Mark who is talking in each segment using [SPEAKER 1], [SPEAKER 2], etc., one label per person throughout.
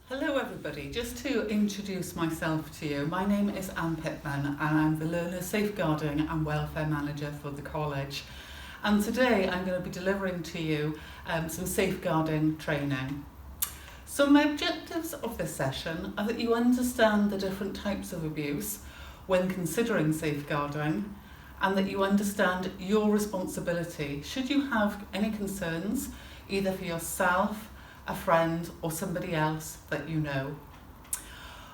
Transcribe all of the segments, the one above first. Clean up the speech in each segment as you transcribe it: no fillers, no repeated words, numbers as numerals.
[SPEAKER 1] Hello everybody, just to introduce myself to you, my name is Pitman and I'm the Learner Safeguarding and Welfare Manager for the college. And today I'm going to be delivering to you some safeguarding training. So my objectives of this session are that you understand the different types of abuse when considering safeguarding, and that you understand your responsibility should you have any concerns either for yourself, a friend or somebody else that you know.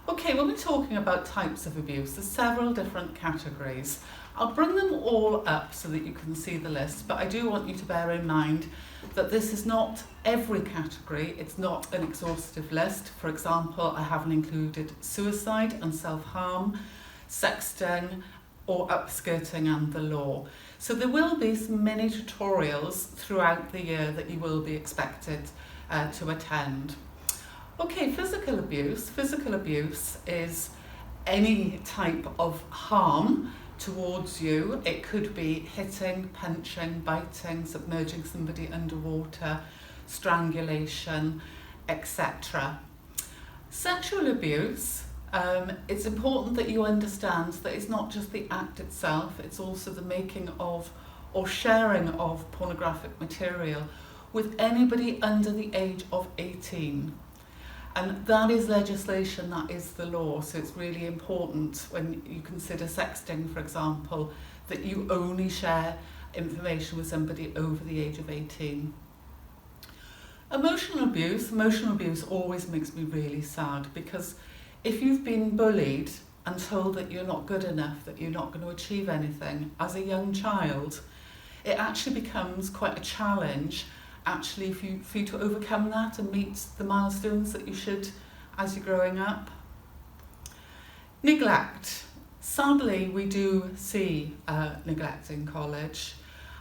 [SPEAKER 1] Okay, when we're talking about types of abuse, there's several different categories. I'll bring them all up so that you can see the list, but I do want you to bear in mind that this is not every category, it's not an exhaustive list. For example, I haven't included suicide and self-harm, sexting or upskirting and the law. So there will be some mini tutorials throughout the year that you will be expected to attend. Okay, physical abuse. Physical abuse is any type of harm towards you. It could be hitting, punching, biting, submerging somebody underwater, strangulation, etc. Sexual abuse, it's important that you understand that it's not just the act itself, it's also the making of or sharing of pornographic material with anybody under the age of 18. And that is legislation, that is the law, so it's really important when you consider sexting, for example, that you only share information with somebody over the age of 18. Emotional abuse always makes me really sad, because if you've been bullied and told that you're not good enough, that you're not going to achieve anything as a young child, it actually becomes quite a challenge actually for you to overcome that and meet the milestones that you should as you're growing up. Neglect. Sadly, we do see neglect in college.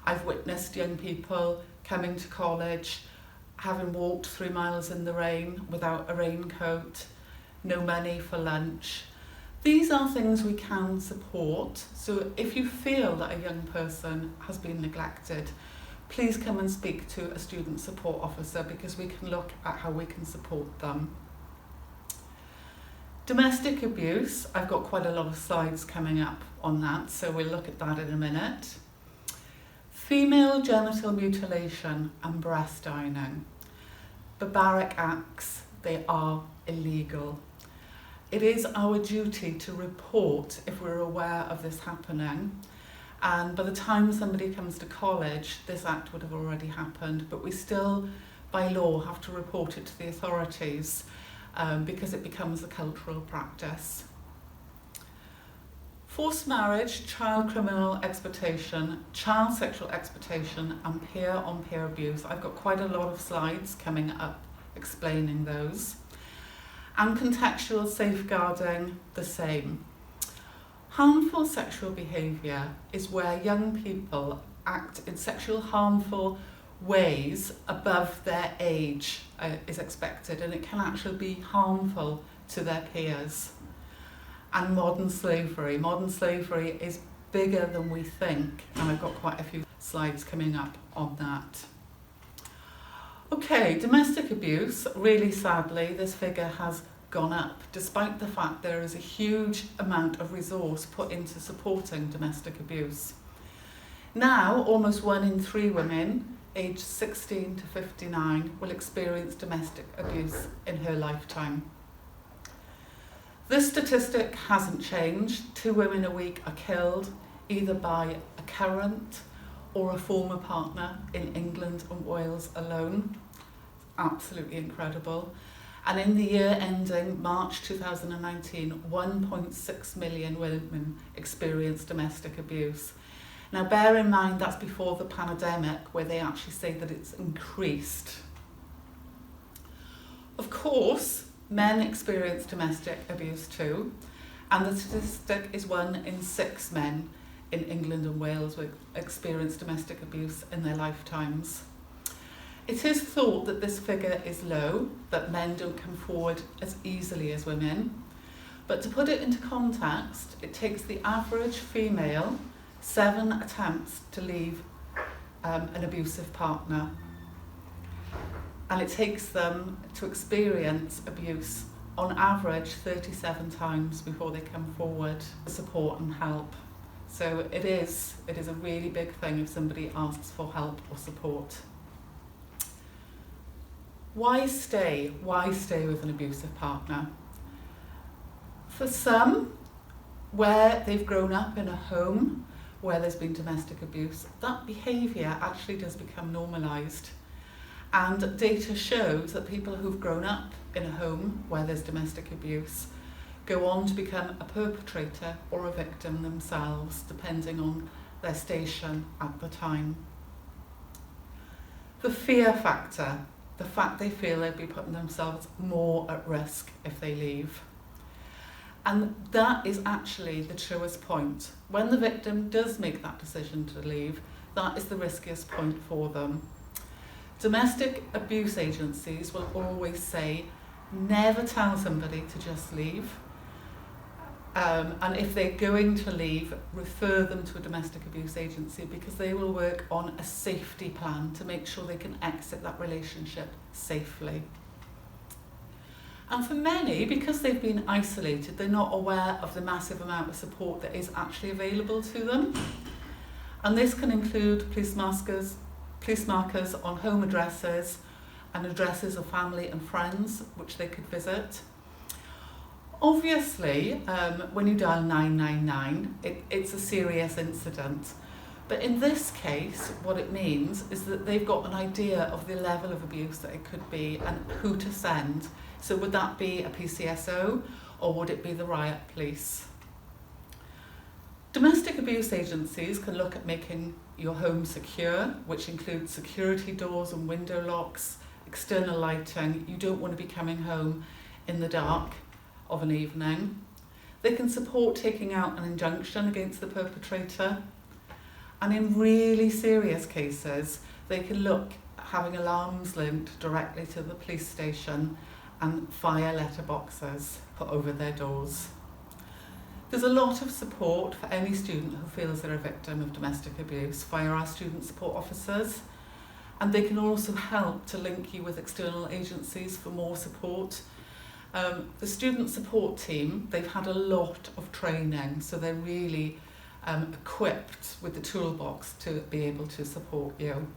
[SPEAKER 1] I've witnessed young people coming to college, having walked 3 miles in the rain without a raincoat, no money for lunch. These are things we can support. So if you feel that a young person has been neglected, please come and speak to a student support officer, because we can look at how we can support them. Domestic abuse, I've got quite a lot of slides coming up on that, so we'll look at that in a minute. Female genital mutilation and breast ironing. Barbaric acts, they are illegal. It is our duty to report if we're aware of this happening. And by the time somebody comes to college, this act would have already happened, but we still, by law, have to report it to the authorities because it becomes a cultural practice. Forced marriage, child criminal exploitation, child sexual exploitation, and peer-on-peer abuse. I've got quite a lot of slides coming up explaining those. And contextual safeguarding, the same. Harmful sexual behaviour is where young people act in sexual harmful ways above their age is expected, and it can actually be harmful to their peers. And modern slavery. Modern slavery is bigger than we think, and I've got quite a few slides coming up on that. Okay, domestic abuse, really sadly, this figure has gone up, despite the fact there is a huge amount of resource put into supporting domestic abuse. Now, almost 1 in 3 women aged 16 to 59 will experience domestic abuse in her lifetime. This statistic hasn't changed. 2 women a week are killed either by a current or a former partner in England and Wales alone. Absolutely incredible. And in the year ending March 2019, 1.6 million women experienced domestic abuse. Now bear in mind that's before the pandemic, where they actually say that it's increased. Of course, men experience domestic abuse too, and the statistic is 1 in 6 men in England and Wales will experience domestic abuse in their lifetimes. It is thought that this figure is low, that men don't come forward as easily as women. But to put it into context, it takes the average female 7 attempts to leave an abusive partner. and it takes them to experience abuse on average 37 times before they come forward for support and help. So it is a really big thing if somebody asks for help or support. Why stay? Why stay with an abusive partner? For some, where they've grown up in a home where there's been domestic abuse, that behaviour actually does become normalised. And data shows that people who've grown up in a home where there's domestic abuse go on to become a perpetrator or a victim themselves, depending on their station at the time. The fear factor, the fact they feel they'll be putting themselves more at risk if they leave. And that is actually the truest point. When the victim does make that decision to leave, that is the riskiest point for them. Domestic abuse agencies will always say, never tell somebody to just leave. And if they're going to leave, refer them to a domestic abuse agency, because they will work on a safety plan to make sure they can exit that relationship safely. And for many, because they've been isolated, they're not aware of the massive amount of support that is actually available to them. And this can include police markers on home addresses and addresses of family and friends which they could visit. Obviously, when you dial 999, it's a serious incident. But in this case, what it means is that they've got an idea of the level of abuse that it could be and who to send. So would that be a PCSO or would it be the riot police? Domestic abuse agencies can look at making your home secure, which includes security doors and window locks, external lighting. You don't want to be coming home in the dark of an evening. They can support taking out an injunction against the perpetrator. And in really serious cases, they can look at having alarms linked directly to the police station and fire letterboxes put over their doors. There's a lot of support for any student who feels they're a victim of domestic abuse via our student support officers, and they can also help to link you with external agencies for more support. The student support team, they've had a lot of training, so they're really equipped with the toolbox to be able to support you.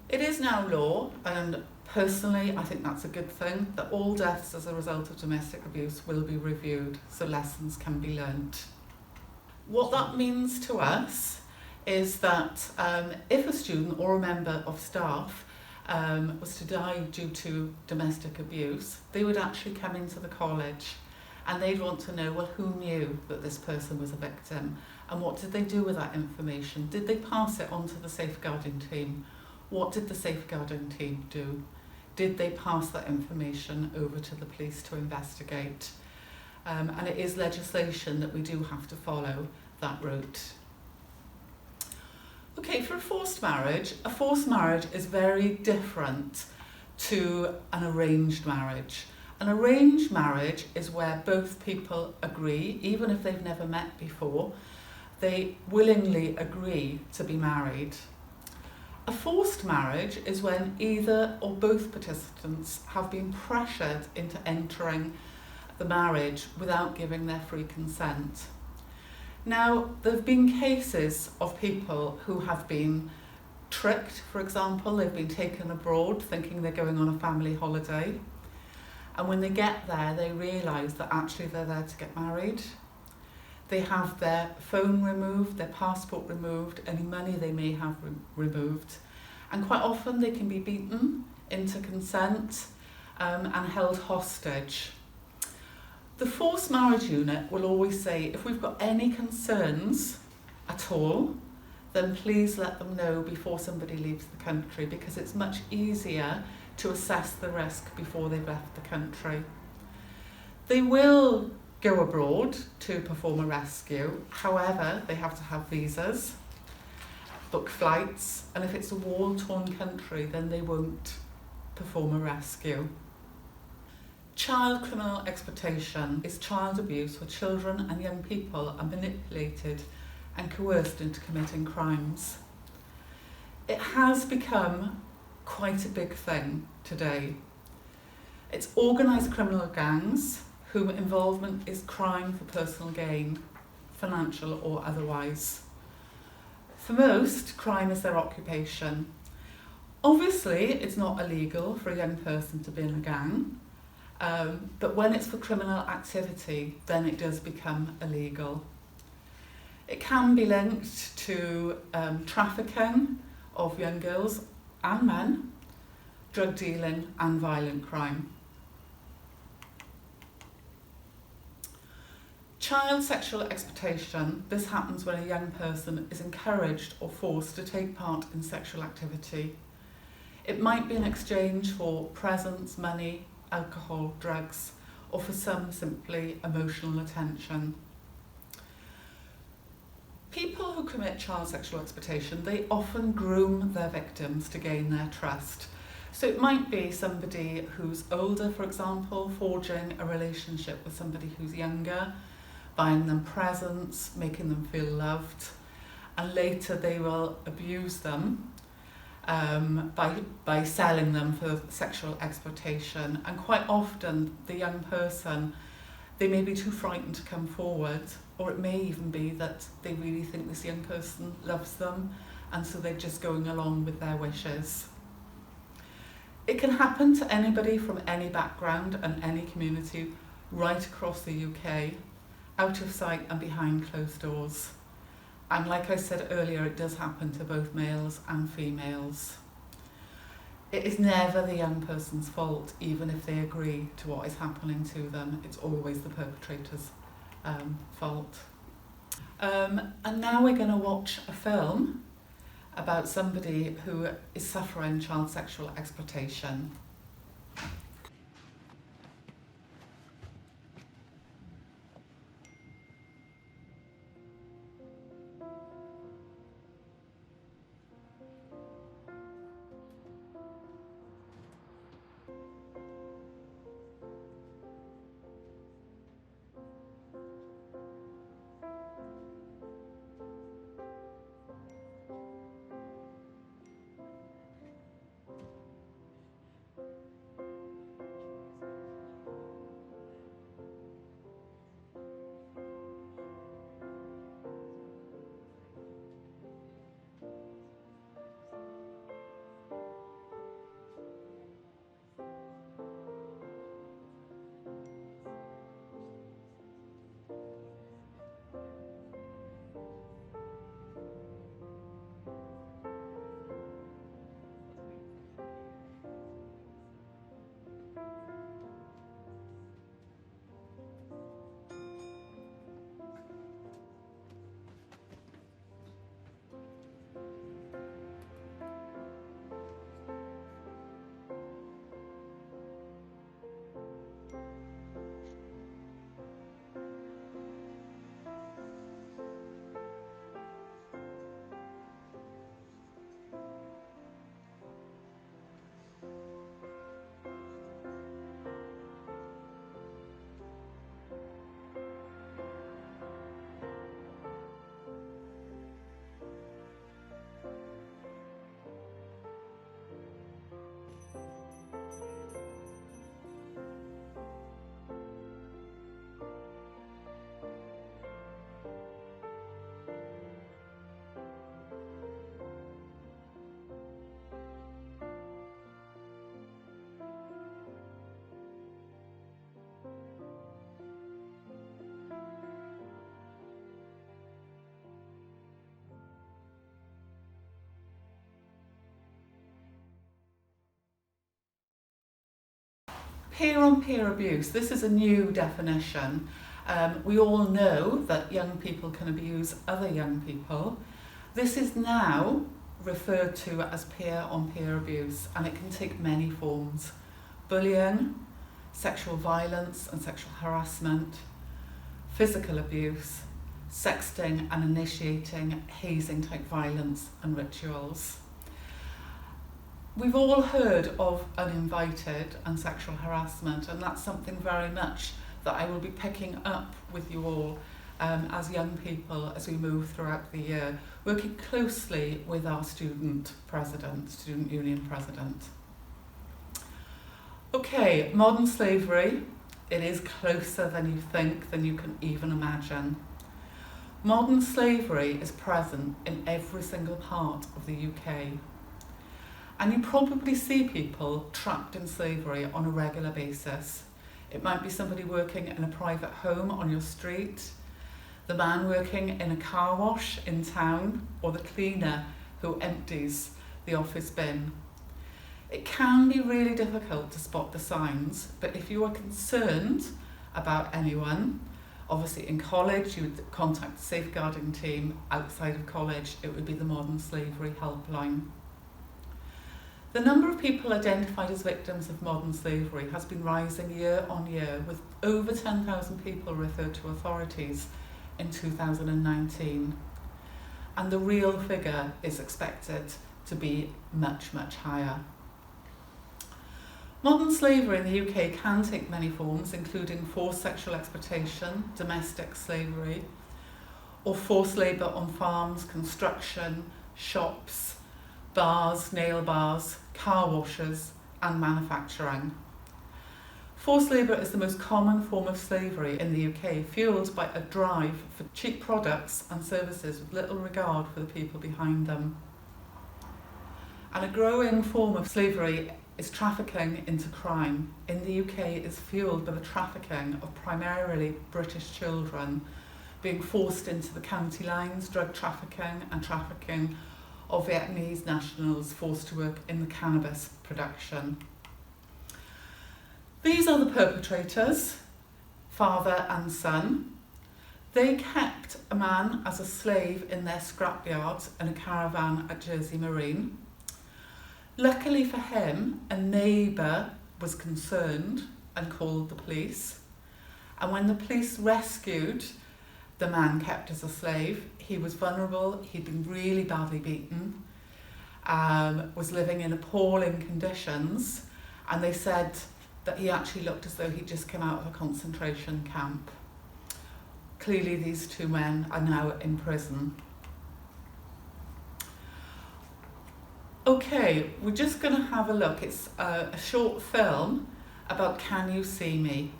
[SPEAKER 1] It is now law, and personally I think that's a good thing, that all deaths as a result of domestic abuse will be reviewed so lessons can be learnt. What that means to us is that if a student or a member of staff was to die due to domestic abuse, they would actually come into the college and they'd want to know, well, who knew that this person was a victim and what did they do with that information? Did they pass it on to the safeguarding team? What did the safeguarding team do? Did they pass that information over to the police to investigate? And it is legislation that we do have to follow that route. Okay, for a forced marriage is very different to an arranged marriage. An arranged marriage is where both people agree, even if they've never met before, they willingly agree to be married. A forced marriage is when either or both participants have been pressured into entering the marriage without giving their free consent. Now, there have been cases of people who have been tricked, for example, they've been taken abroad thinking they're going on a family holiday, and when they get there they realise that actually they're there to get married. They have their phone removed, their passport removed, any money they may have removed, and quite often they can be beaten into consent and held hostage. The forced marriage unit will always say, if we've got any concerns at all, then please let them know before somebody leaves the country, because it's much easier to assess the risk before they've left the country. They will go abroad to perform a rescue, however, they have to have visas, book flights, and if it's a war-torn country, then they won't perform a rescue. Child criminal exploitation is child abuse where children and young people are manipulated and coerced into committing crimes. It has become quite a big thing today. It's organised criminal gangs whose involvement is crime for personal gain, financial or otherwise. For most, crime is their occupation. Obviously, it's not illegal for a young person to be in a gang, but when it's for criminal activity, then it does become illegal. It can be linked to trafficking of young girls and men, drug dealing and violent crime. Child sexual exploitation. This happens when a young person is encouraged or forced to take part in sexual activity. It might be in exchange for presents, money, alcohol, drugs, or for some simply emotional attention. People who commit child sexual exploitation, they often groom their victims to gain their trust. So it might be somebody who's older, for example, forging a relationship with somebody who's younger, buying them presents, making them feel loved, and later they will abuse them by selling them for sexual exploitation. And quite often the young person, they may be too frightened to come forward, or it may even be that they really think this young person loves them, and so they're just going along with their wishes. It can happen to anybody from any background and any community right across the UK, out of sight and behind closed doors. And like I said earlier, it does happen to both males and females. It is never the young person's fault, even if they agree to what is happening to them. It's always the perpetrator's fault. And now we're going to watch a film about somebody who is suffering child sexual exploitation. Peer-on-peer abuse, this is a new definition. We all know that young people can abuse other young people. This is now referred to as peer-on-peer abuse, and it can take many forms. Bullying, sexual violence and sexual harassment, physical abuse, sexting and initiating hazing type violence and rituals. We've all heard of uninvited and sexual harassment, and that's something very much that I will be picking up with you all as young people as we move throughout the year, working closely with our student union president. Okay, modern slavery, it is closer than you think, than you can even imagine. Modern slavery is present in every single part of the UK. And you probably see people trapped in slavery on a regular basis. It might be somebody working in a private home on your street, the man working in a car wash in town, or the cleaner who empties the office bin. It can be really difficult to spot the signs, but if you are concerned about anyone, obviously in college you would contact the safeguarding team. Outside of college it would be the Modern Slavery Helpline. The number of people identified as victims of modern slavery has been rising year on year, with over 10,000 people referred to authorities in 2019. And the real figure is expected to be much, much higher. Modern slavery in the UK can take many forms, including forced sexual exploitation, domestic slavery, or forced labour on farms, construction, shops, bars, nail bars, car washes, and manufacturing. Forced labour is the most common form of slavery in the UK, fuelled by a drive for cheap products and services with little regard for the people behind them. And a growing form of slavery is trafficking into crime. In the UK, it is fuelled by the trafficking of primarily British children being forced into the county lines, drug trafficking and trafficking of Vietnamese nationals forced to work in the cannabis production. These are the perpetrators, father and son. They kept a man as a slave in their scrapyard in a caravan at Jersey Marine. Luckily for him, a neighbour was concerned and called the police. And when the police rescued the man kept as a slave, he was vulnerable, he'd been really badly beaten, was living in appalling conditions, and they said that he actually looked as though he'd just come out of a concentration camp. Clearly these two men are now in prison. Okay, we're just going to have a look. It's a short film about Can You See Me?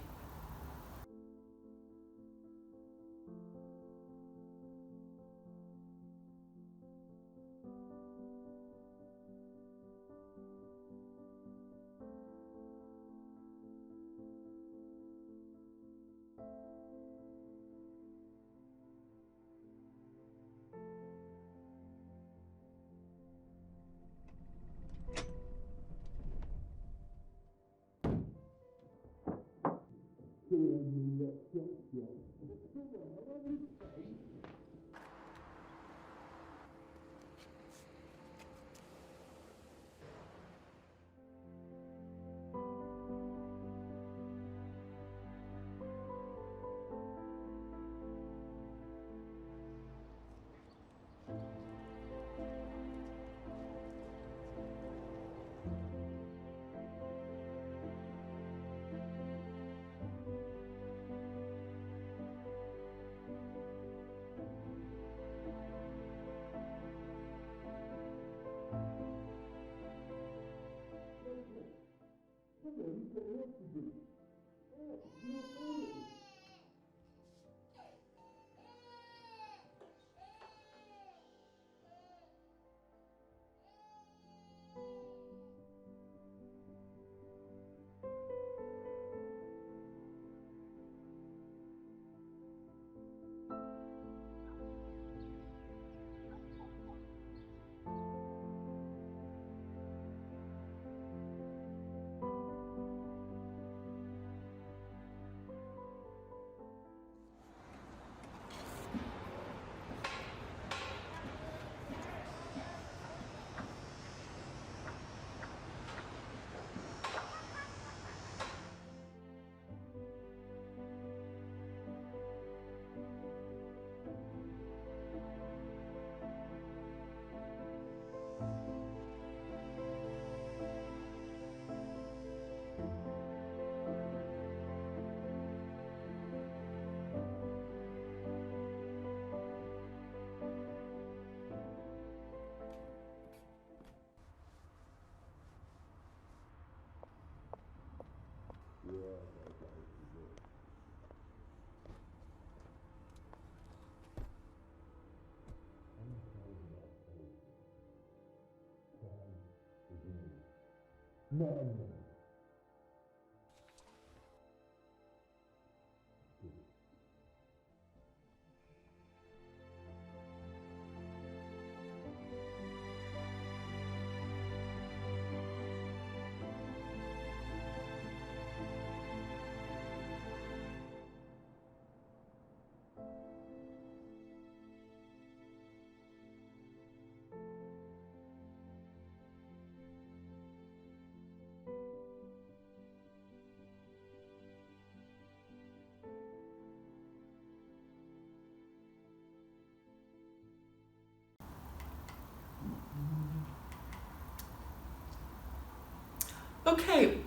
[SPEAKER 1] Okay,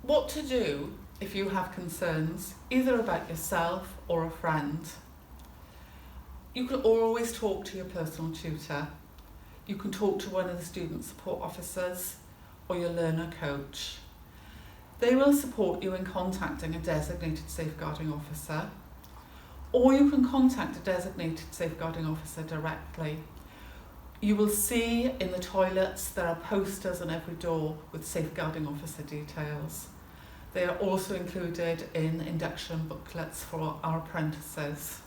[SPEAKER 1] what to do if you have concerns, either about yourself or a friend. You can always talk to your personal tutor. You can talk to one of the student support officers or your learner coach. They will support you in contacting a designated safeguarding officer, or you can contact a designated safeguarding officer directly. You will see in the toilets there are posters on every door with safeguarding officer details. They are also included in induction booklets for our apprentices.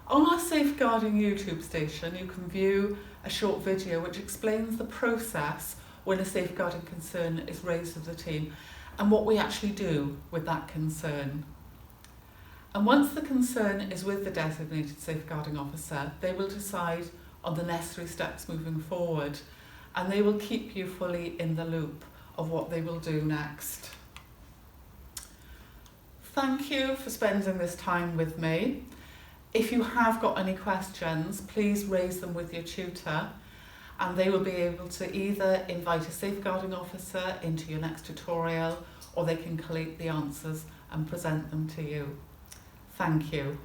[SPEAKER 1] On our safeguarding YouTube station, you can view a short video which explains the process when a safeguarding concern is raised with the team and what we actually do with that concern. And once the concern is with the designated safeguarding officer, they will decide on the necessary steps moving forward, and they will keep you fully in the loop of what they will do next. Thank you for spending this time with me. If you have got any questions, please raise them with your tutor, and they will be able to either invite a safeguarding officer into your next tutorial, or they can collate the answers and present them to you. Thank you.